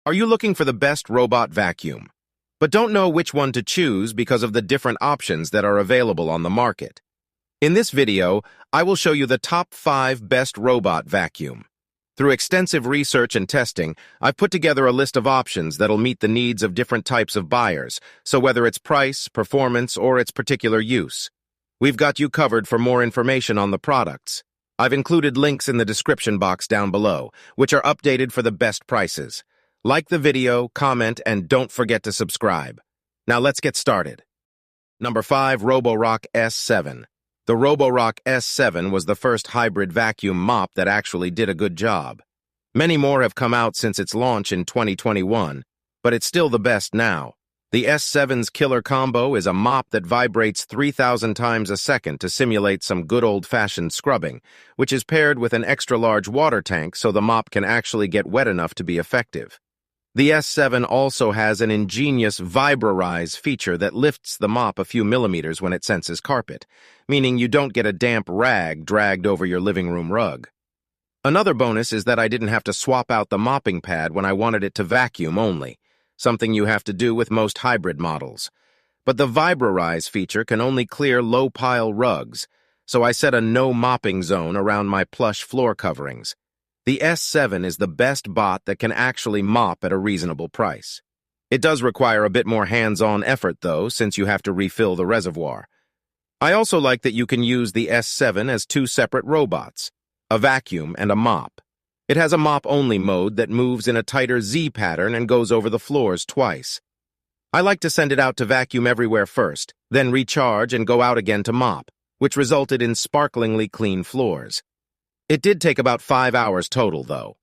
Are you looking for the best robot vacuum, but don't know which one to choose because of the different options that are available on the market? In this video, I will show you the top 5 best robot vacuum. Through extensive research and testing, I've put together a list of options that'll meet the needs of different types of buyers, so whether it's price, performance, or its particular use. We've got you covered. For more information on the products, I've included links in the description box down below, which are updated for the best prices. Like the video, comment, and don't forget to subscribe. Now let's get started. Number 5. Roborock S7. The Roborock S7 was the first hybrid vacuum mop that actually did a good job. Many more have come out since its launch in 2021, but it's still the best now. The S7's killer combo is a mop that vibrates 3,000 times a second to simulate some good old-fashioned scrubbing, which is paired with an extra-large water tank so the mop can actually get wet enough to be effective. The S7 also has an ingenious Vibra-Rise feature that lifts the mop a few millimeters when it senses carpet, meaning you don't get a damp rag dragged over your living room rug. Another bonus is that I didn't have to swap out the mopping pad when I wanted it to vacuum only, something you have to do with most hybrid models. But the Vibra-Rise feature can only clear low-pile rugs, so I set a no-mopping zone around my plush floor coverings. The S7 is the best bot that can actually mop at a reasonable price. It does require a bit more hands-on effort, though, since you have to refill the reservoir. I also like that you can use the S7 as 2 separate robots, a vacuum and a mop. It has a mop-only mode that moves in a tighter Z pattern and goes over the floors twice. I like to send it out to vacuum everywhere first, then recharge and go out again to mop, which resulted in sparklingly clean floors. It did take about 5 hours total, though.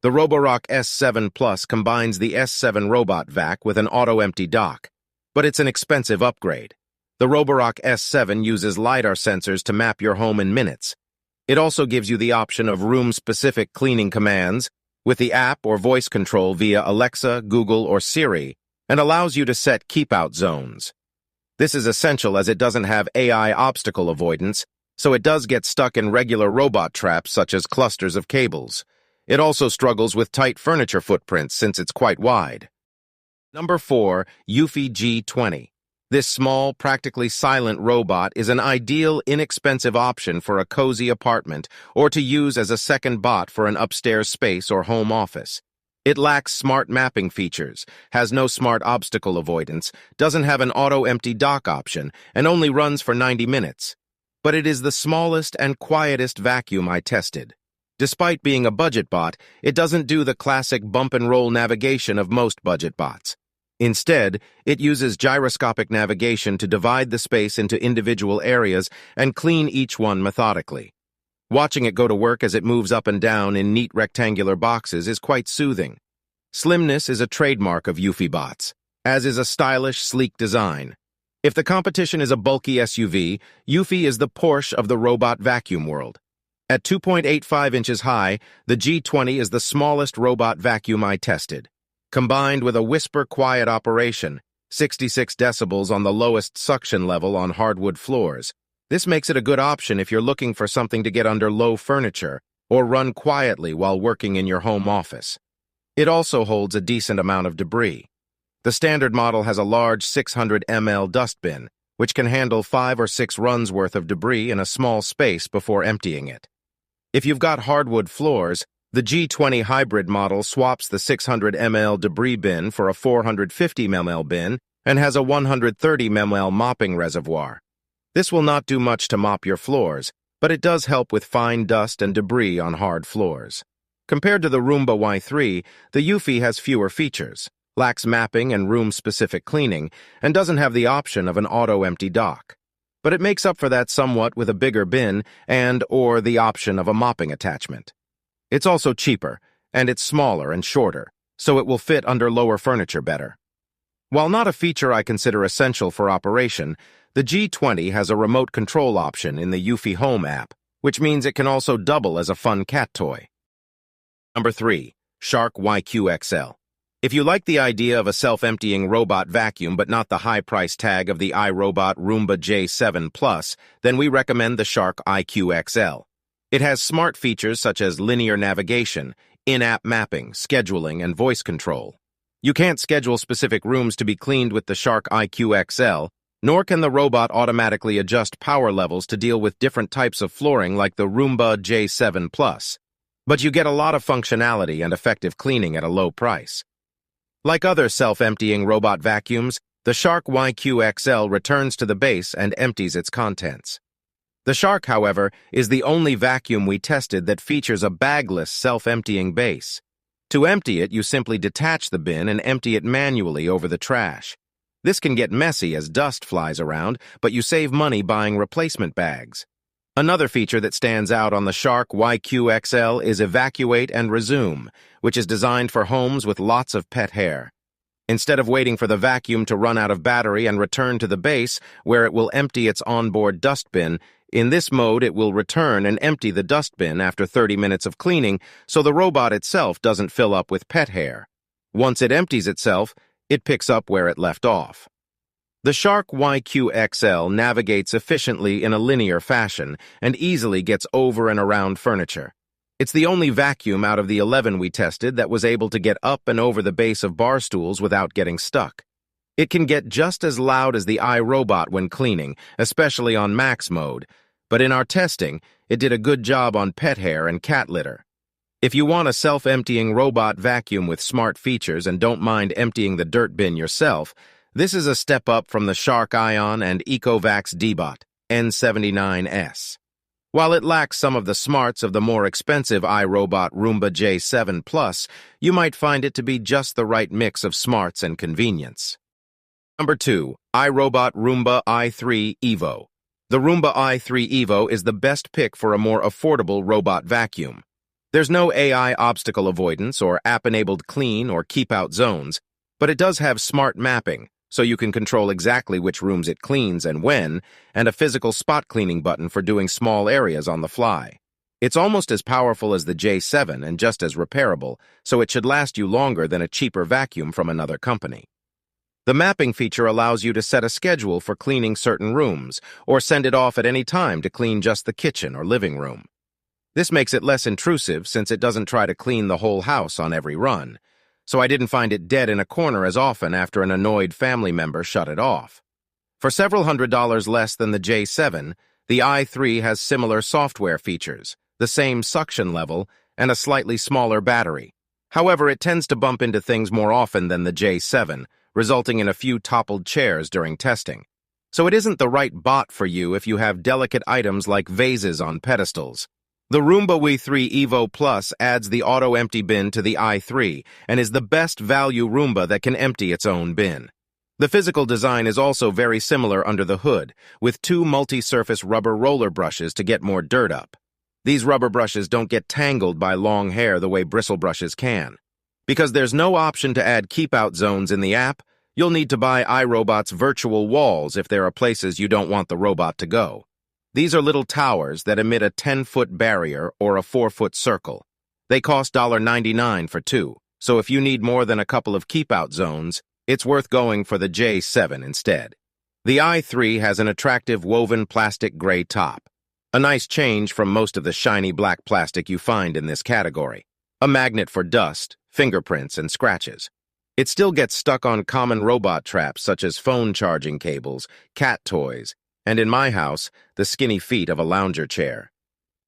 The Roborock S7 Plus combines the S7 Robot Vac with an auto-empty dock, but it's an expensive upgrade. The Roborock S7 uses LiDAR sensors to map your home in minutes. It also gives you the option of room-specific cleaning commands with the app or voice control via Alexa, Google, or Siri, and allows you to set keep-out zones. This is essential as it doesn't have AI obstacle avoidance, so it does get stuck in regular robot traps such as clusters of cables. It also struggles with tight furniture footprints since it's quite wide. Number 4. Eufy G20. This small, practically silent robot is an ideal, inexpensive option for a cozy apartment or to use as a second bot for an upstairs space or home office. It lacks smart mapping features, has no smart obstacle avoidance, doesn't have an auto-empty dock option, and only runs for 90 minutes. But it is the smallest and quietest vacuum I tested. Despite being a budget bot, it doesn't do the classic bump-and-roll navigation of most budget bots. Instead, it uses gyroscopic navigation to divide the space into individual areas and clean each one methodically. Watching it go to work as it moves up and down in neat rectangular boxes is quite soothing. Slimness is a trademark of Eufy bots, as is a stylish, sleek design. If the competition is a bulky SUV, Eufy is the Porsche of the robot vacuum world. At 2.85 inches high, the G20 is the smallest robot vacuum I tested. Combined with a whisper-quiet operation, 66 decibels on the lowest suction level on hardwood floors, this makes it a good option if you're looking for something to get under low furniture or run quietly while working in your home office. It also holds a decent amount of debris. The standard model has a large 600 ml dustbin, which can handle 5 or 6 runs worth of debris in a small space before emptying it. If you've got hardwood floors, the G20 hybrid model swaps the 600 ml debris bin for a 450 ml bin and has a 130 ml mopping reservoir. This will not do much to mop your floors, but it does help with fine dust and debris on hard floors. Compared to the Roomba Y3, the Eufy has fewer features, lacks mapping and room-specific cleaning, and doesn't have the option of an auto-empty dock. But it makes up for that somewhat with a bigger bin and/or the option of a mopping attachment. It's also cheaper, and it's smaller and shorter, so it will fit under lower furniture better. While not a feature I consider essential for operation, the G20 has a remote control option in the Eufy Home app, which means it can also double as a fun cat toy. Number 3. Shark YQXL. If you like the idea of a self-emptying robot vacuum but not the high price tag of the iRobot Roomba J7 Plus, then we recommend the Shark IQXL. It has smart features such as linear navigation, in-app mapping, scheduling, and voice control. You can't schedule specific rooms to be cleaned with the Shark IQ XL, nor can the robot automatically adjust power levels to deal with different types of flooring like the Roomba J7 Plus. But you get a lot of functionality and effective cleaning at a low price. Like other self-emptying robot vacuums, the Shark IQ XL returns to the base and empties its contents. The Shark, however, is the only vacuum we tested that features a bagless self-emptying base. To empty it, you simply detach the bin and empty it manually over the trash. This can get messy as dust flies around, but you save money buying replacement bags. Another feature that stands out on the Shark IQ XL is Evacuate and Resume, which is designed for homes with lots of pet hair. Instead of waiting for the vacuum to run out of battery and return to the base, where it will empty its onboard dustbin, in this mode it will return and empty the dustbin after 30 minutes of cleaning, so the robot itself doesn't fill up with pet hair. Once it empties itself, it picks up where it left off. The Shark IQ XL navigates efficiently in a linear fashion and easily gets over and around furniture. It's the only vacuum out of the 11 we tested that was able to get up and over the base of bar stools without getting stuck. It can get just as loud as the iRobot when cleaning, especially on max mode, but in our testing, it did a good job on pet hair and cat litter. If you want a self-emptying robot vacuum with smart features and don't mind emptying the dirt bin yourself, this is a step up from the Shark Ion and Ecovacs Dbot N79S. While it lacks some of the smarts of the more expensive iRobot Roomba J7 Plus, you might find it to be just the right mix of smarts and convenience. Number 2. iRobot Roomba i3 Evo. The Roomba i3 Evo is the best pick for a more affordable robot vacuum. There's no AI obstacle avoidance or app-enabled clean or keep-out zones, but it does have smart mapping, so you can control exactly which rooms it cleans and when, and a physical spot cleaning button for doing small areas on the fly. It's almost as powerful as the J7 and just as repairable, so it should last you longer than a cheaper vacuum from another company. The mapping feature allows you to set a schedule for cleaning certain rooms, or send it off at any time to clean just the kitchen or living room. This makes it less intrusive since it doesn't try to clean the whole house on every run, so I didn't find it dead in a corner as often after an annoyed family member shut it off. For several $100s less than the J7, the i3 has similar software features, the same suction level, and a slightly smaller battery. However, it tends to bump into things more often than the J7, resulting in a few toppled chairs during testing. So it isn't the right bot for you if you have delicate items like vases on pedestals. The Roomba i3 Evo Plus adds the auto-empty bin to the i3 and is the best value Roomba that can empty its own bin. The physical design is also very similar under the hood, with 2 multi-surface rubber roller brushes to get more dirt up. These rubber brushes don't get tangled by long hair the way bristle brushes can. Because there's no option to add keep-out zones in the app, you'll need to buy iRobot's virtual walls if there are places you don't want the robot to go. These are little towers that emit a 10-foot barrier or a 4-foot circle. They cost $1.99 for 2, so if you need more than a couple of keep-out zones, it's worth going for the J7 instead. The i3 has an attractive woven plastic gray top, a nice change from most of the shiny black plastic you find in this category, a magnet for dust, fingerprints, and scratches. It still gets stuck on common robot traps such as phone charging cables, cat toys, and in my house, the skinny feet of a lounger chair.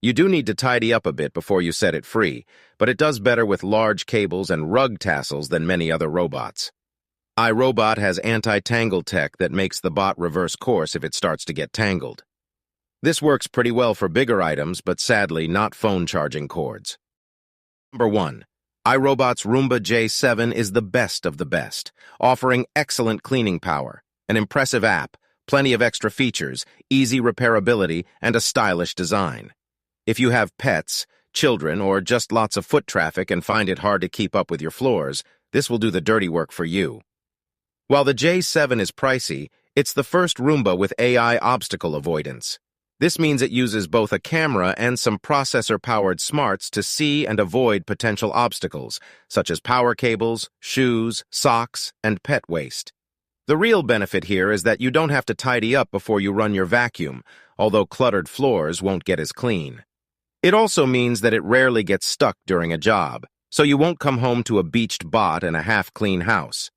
You do need to tidy up a bit before you set it free, but it does better with large cables and rug tassels than many other robots. iRobot has anti-tangle tech that makes the bot reverse course if it starts to get tangled. This works pretty well for bigger items, but sadly not phone charging cords. Number 1. iRobot's Roomba J7 is the best of the best, offering excellent cleaning power, an impressive app, plenty of extra features, easy repairability, and a stylish design. If you have pets, children, or just lots of foot traffic and find it hard to keep up with your floors, this will do the dirty work for you. While the J7 is pricey, it's the first Roomba with AI obstacle avoidance. This means it uses both a camera and some processor-powered smarts to see and avoid potential obstacles, such as power cables, shoes, socks, and pet waste. The real benefit here is that you don't have to tidy up before you run your vacuum, although cluttered floors won't get as clean. It also means that it rarely gets stuck during a job, so you won't come home to a beached bot and a half-clean house.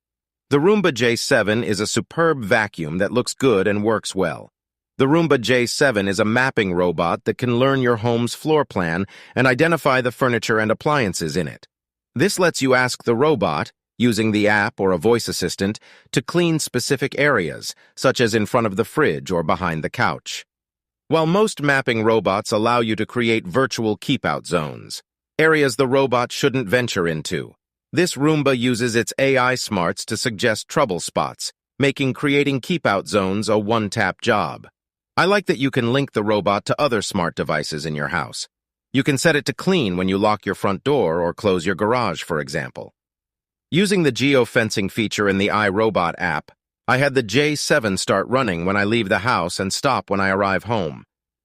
The Roomba J7 is a superb vacuum that looks good and works well. The Roomba J7 is a mapping robot that can learn your home's floor plan and identify the furniture and appliances in it. This lets you ask the robot, using the app or a voice assistant, to clean specific areas, such as in front of the fridge or behind the couch. While most mapping robots allow you to create virtual keep-out zones, areas the robot shouldn't venture into, this Roomba uses its AI smarts to suggest trouble spots, making creating keep-out zones a one-tap job. I like that you can link the robot to other smart devices in your house. You can set it to clean when you lock your front door or close your garage, for example. Using the geofencing feature in the iRobot app, I had the J7 start running when I leave the house and stop when I arrive home.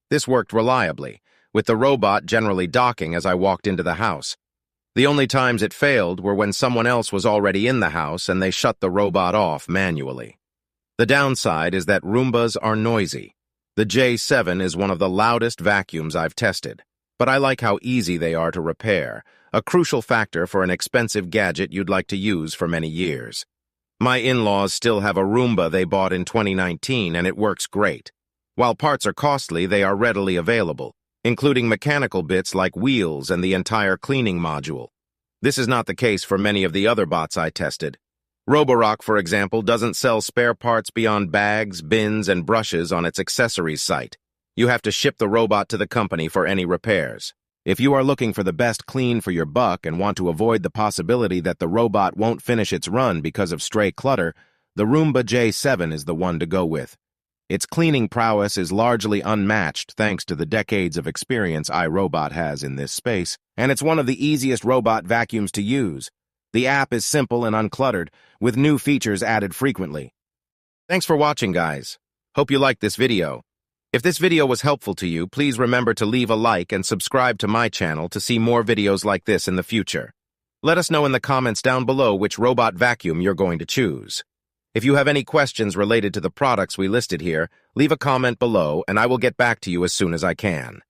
This worked reliably, with the robot generally docking as I walked into the house. The only times it failed were when someone else was already in the house and they shut the robot off manually. The downside is that Roombas are noisy. The J7 is one of the loudest vacuums I've tested, but I like how easy they are to repair, a crucial factor for an expensive gadget you'd like to use for many years. My in-laws still have a Roomba they bought in 2019 and it works great. While parts are costly, they are readily available, including mechanical bits like wheels and the entire cleaning module. This is not the case for many of the other bots I tested. Roborock, for example, doesn't sell spare parts beyond bags, bins, and brushes on its accessories site. You have to ship the robot to the company for any repairs. If you are looking for the best clean for your buck and want to avoid the possibility that the robot won't finish its run because of stray clutter, the Roomba J7 is the one to go with. Its cleaning prowess is largely unmatched thanks to the decades of experience iRobot has in this space, and it's one of the easiest robot vacuums to use. The app is simple and uncluttered, with new features added frequently. Thanks for watching, guys. Hope you liked this video. If this video was helpful to you, please remember to leave a like and subscribe to my channel to see more videos like this in the future. Let us know in the comments down below which robot vacuum you're going to choose. If you have any questions related to the products we listed here, leave a comment below and I will get back to you as soon as I can.